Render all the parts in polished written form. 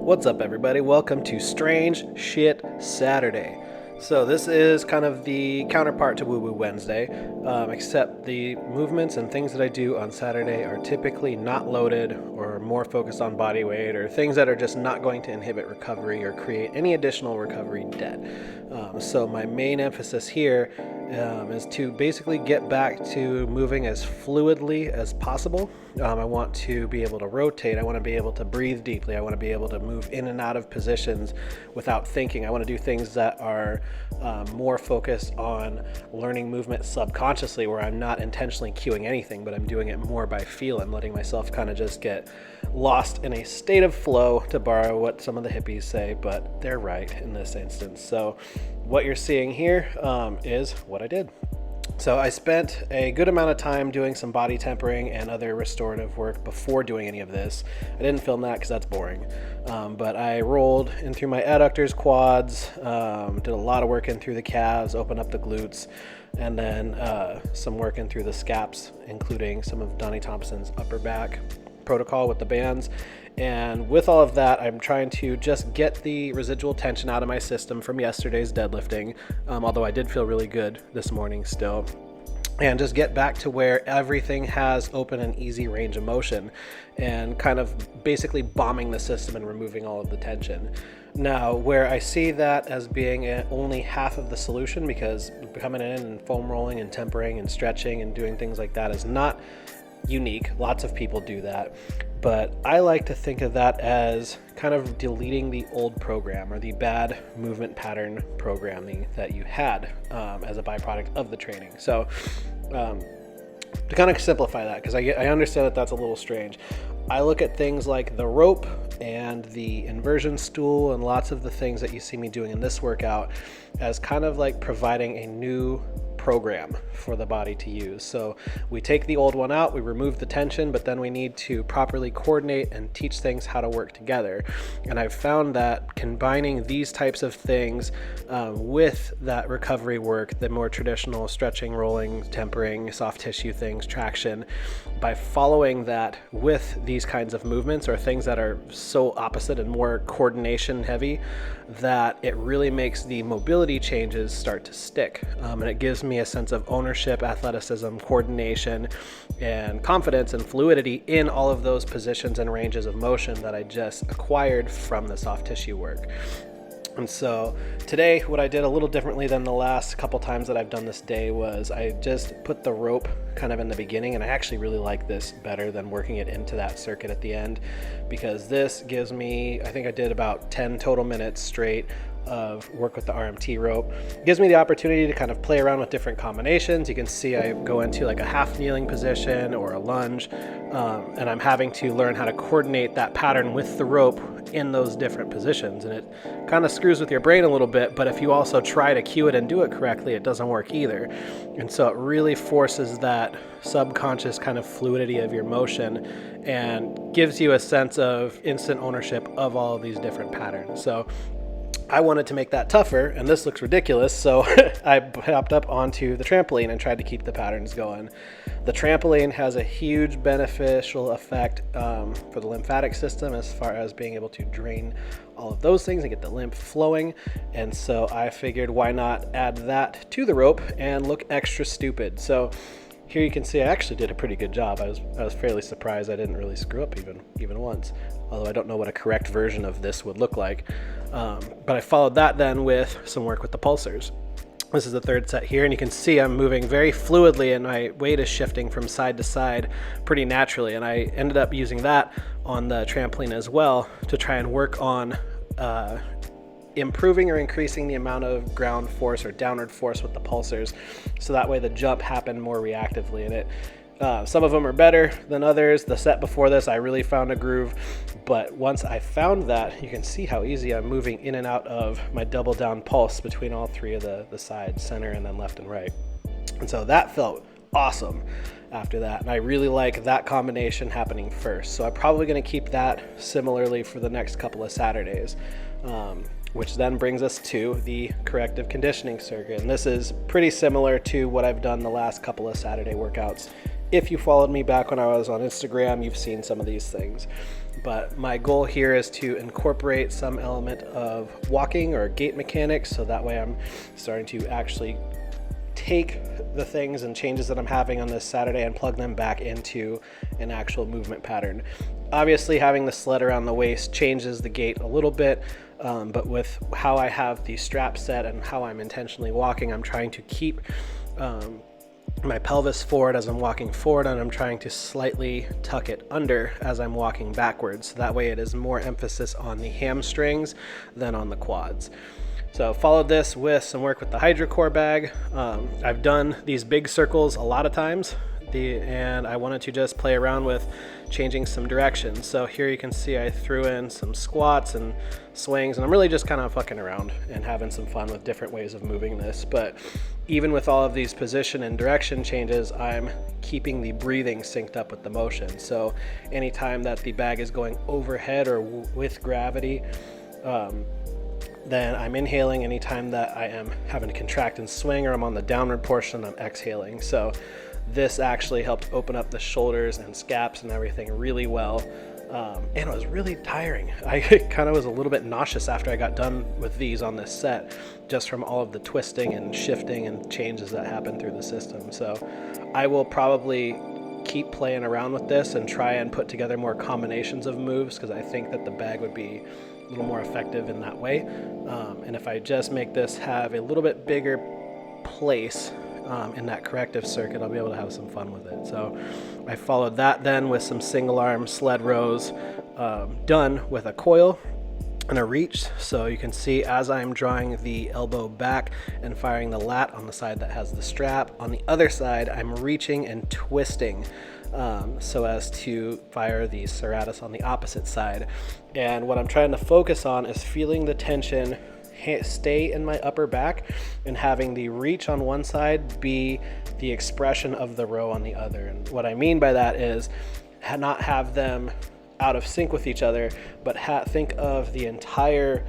What's up, everybody? Welcome to Strange Shit Saturday. So this is kind of the counterpart to Woo Woo Wednesday, except the movements and things that I do on Saturday are typically not loaded or more focused on body weight or things that are just not going to inhibit recovery or create any additional recovery debt. So my main emphasis here is to basically get back to moving as fluidly as possible. I want to be able to rotate. I want to be able to breathe deeply. I want to be able to move in and out of positions without thinking. I want to do things that are more focused on learning movement subconsciously, where I'm not intentionally cueing anything, but I'm doing it more by feel and letting myself kind of just get lost in a state of flow, to borrow what some of the hippies say, but they're right in this instance. So what you're seeing here is what I did. So I spent a good amount of time doing some body tempering and other restorative work before doing any of this. I didn't film that because that's boring, but I rolled in through my adductors, quads, did a lot of work in through the calves, opened up the glutes, and then some work in through the scaps, including some of Donnie Thompson's upper back protocol with the bands. And with all of that, I'm trying to just get the residual tension out of my system from yesterday's deadlifting, although I did feel really good this morning still, and just get back to where everything has open and easy range of motion and kind of basically bombing the system and removing all of the tension. Now, where I see that as being only half of the solution, because coming in and foam rolling and tempering and stretching and doing things like that is not unique. Lots of people do that. But I like to think of that as kind of deleting the old program or the bad movement pattern programming that you had as a byproduct of the training. So to kind of simplify that, because I understand that that's a little strange, I look at things like the rope and the inversion stool and lots of the things that you see me doing in this workout as kind of like providing a new program for the body to use. So we take the old one out, we remove the tension, but then we need to properly coordinate and teach things how to work together. And I've found that combining these types of things with that recovery work, the more traditional stretching, rolling, tempering, soft tissue things, traction, by following that with these kinds of movements or things that are so opposite and more coordination heavy, that it really makes the mobility changes start to stick. And it gives me a sense of ownership, athleticism, coordination, and confidence and fluidity in all of those positions and ranges of motion that I just acquired from the soft tissue work. And so today, what I did a little differently than the last couple times that I've done this day was I just put the rope kind of in the beginning, and I actually really like this better than working it into that circuit at the end, because this gives me, I think I did about 10 total minutes straight of work with the RMT rope. It gives me the opportunity to kind of play around with different combinations. You can see I go into like a half kneeling position or a lunge, and I'm having to learn how to coordinate that pattern with the rope in those different positions. And it kind of screws with your brain a little bit, but if you also try to cue it and do it correctly, it doesn't work either. And so it really forces that subconscious kind of fluidity of your motion and gives you a sense of instant ownership of all of these different patterns. So I wanted to make that tougher, and this looks ridiculous, so I hopped up onto the trampoline and tried to keep the patterns going. The trampoline has a huge beneficial effect for the lymphatic system, as far as being able to drain all of those things and get the lymph flowing. And so I figured, why not add that to the rope and look extra stupid? So here you can see I actually did a pretty good job. I was fairly surprised I didn't really screw up even once, although I don't know what a correct version of this would look like. But I followed that then with some work with the pulsers. This is the third set here, and you can see I'm moving very fluidly, and my weight is shifting from side to side pretty naturally. And I ended up using that on the trampoline as well to try and work on improving or increasing the amount of ground force or downward force with the pulsers, so that way the jump happened more reactively. And some of them are better than others. The set before this, I really found a groove, but once I found that, you can see how easy I'm moving in and out of my double down pulse between all three of the sides, center, and then left and right. And so that felt awesome after that, and I really like that combination happening first. So I'm probably going to keep that similarly for the next couple of Saturdays, which then brings us to the corrective conditioning circuit. And this is pretty similar to what I've done the last couple of Saturday workouts If you followed me back when I was on Instagram, you've seen some of these things. But my goal here is to incorporate some element of walking or gait mechanics, so that way I'm starting to actually take the things and changes that I'm having on this Saturday and plug them back into an actual movement pattern. Obviously, having the sled around the waist changes the gait a little bit, but with how I have the strap set and how I'm intentionally walking, I'm trying to keep my pelvis forward as I'm walking forward, and I'm trying to slightly tuck it under as I'm walking backwards. So that way it is more emphasis on the hamstrings than on the quads. So followed this with some work with the hydrocore bag. I've done these big circles a lot of times, and I wanted to just play around with changing some directions. So here you can see I threw in some squats and swings, and I'm really just kind of fucking around and having some fun with different ways of moving this. But even with all of these position and direction changes, I'm keeping the breathing synced up with the motion. So anytime that the bag is going overhead or with gravity, then I'm inhaling. Anytime that I am having to contract and swing, or I'm on the downward portion, I'm exhaling. So this actually helped open up the shoulders and scaps and everything really well. And it was really tiring. I kind of was a little bit nauseous after I got done with these on this set, just from all of the twisting and shifting and changes that happen through the system. So I will probably keep playing around with this and try and put together more combinations of moves, because I think that the bag would be a little more effective in that way. And if I just make this have a little bit bigger place in that corrective circuit, I'll be able to have some fun with it. So I followed that then with some single arm sled rows, done with a coil and a reach. So you can see as I'm drawing the elbow back and firing the lat on the side that has the strap, on the other side I'm reaching and twisting so as to fire the serratus on the opposite side. And what I'm trying to focus on is feeling the tension stay in my upper back, and having the reach on one side be the expression of the row on the other. And what I mean by that is not have them out of sync with each other, but think of the entire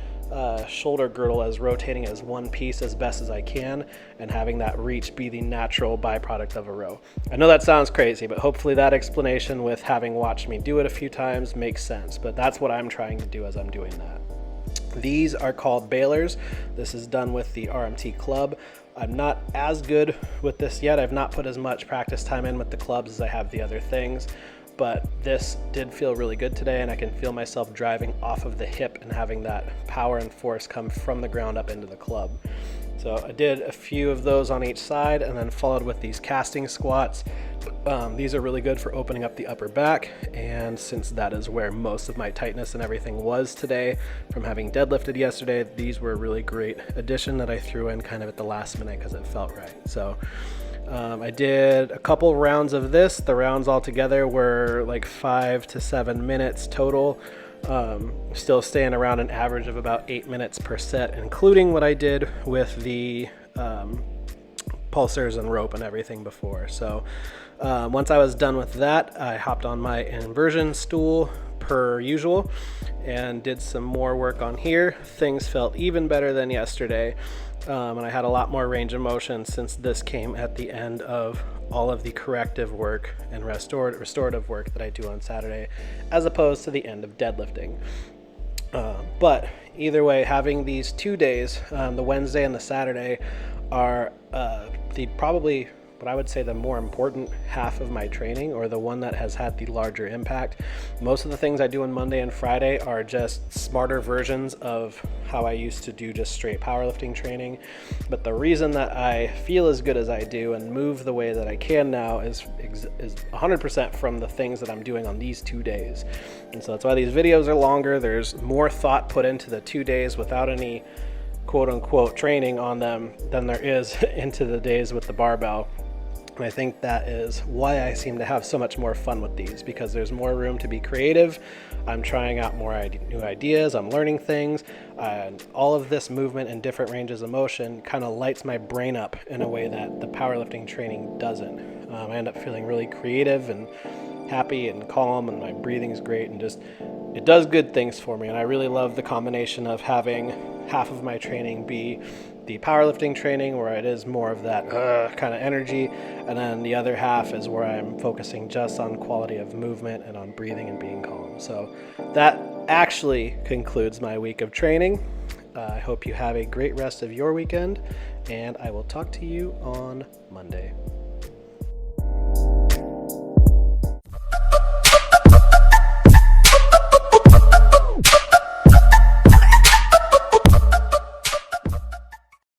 shoulder girdle as rotating as one piece as best as I can, and having that reach be the natural byproduct of a row. I know that sounds crazy, but hopefully that explanation, with having watched me do it a few times, makes sense. But that's what I'm trying to do as I'm doing that. These are called bailers. This is done with the RMT club. I'm not as good with this yet. I've not put as much practice time in with the clubs as I have the other things, but this did feel really good today, and I can feel myself driving off of the hip and having that power and force come from the ground up into the club. So I did a few of those on each side, and then followed with these casting squats. These are really good for opening up the upper back, and since that is where most of my tightness and everything was today from having deadlifted yesterday, these were a really great addition that I threw in kind of at the last minute because it felt right. So I did a couple rounds of this. The rounds all together were like 5 to 7 minutes total. Still staying around an average of about 8 minutes per set, including what I did with the pulsers and rope and everything before. So once I was done with that, I hopped on my inversion stool per usual and did some more work on here. Things felt even better than yesterday, and I had a lot more range of motion since this came at the end of all of the corrective work and restorative work that I do on Saturday, as opposed to the end of deadlifting. But either way, having these 2 days, the Wednesday and the Saturday, are the probably what I would say the more important half of my training, or the one that has had the larger impact. Most of the things I do on Monday and Friday are just smarter versions of how I used to do just straight powerlifting training. But the reason that I feel as good as I do and move the way that I can now is 100% from the things that I'm doing on these 2 days. And so that's why these videos are longer. There's more thought put into the 2 days without any quote unquote training on them than there is into the days with the barbell. And I think that is why I seem to have so much more fun with these, because there's more room to be creative. I'm trying out more new ideas. I'm learning things. And all of this movement and different ranges of motion kind of lights my brain up in a way that the powerlifting training doesn't. I end up feeling really creative and happy and calm, and my breathing is great, and just it does good things for me. And I really love the combination of having half of my training be the powerlifting training, where it is more of that kind of energy, and then the other half is where I'm focusing just on quality of movement and on breathing and being calm. So that actually concludes my week of training. I hope you have a great rest of your weekend, and I will talk to you on Monday.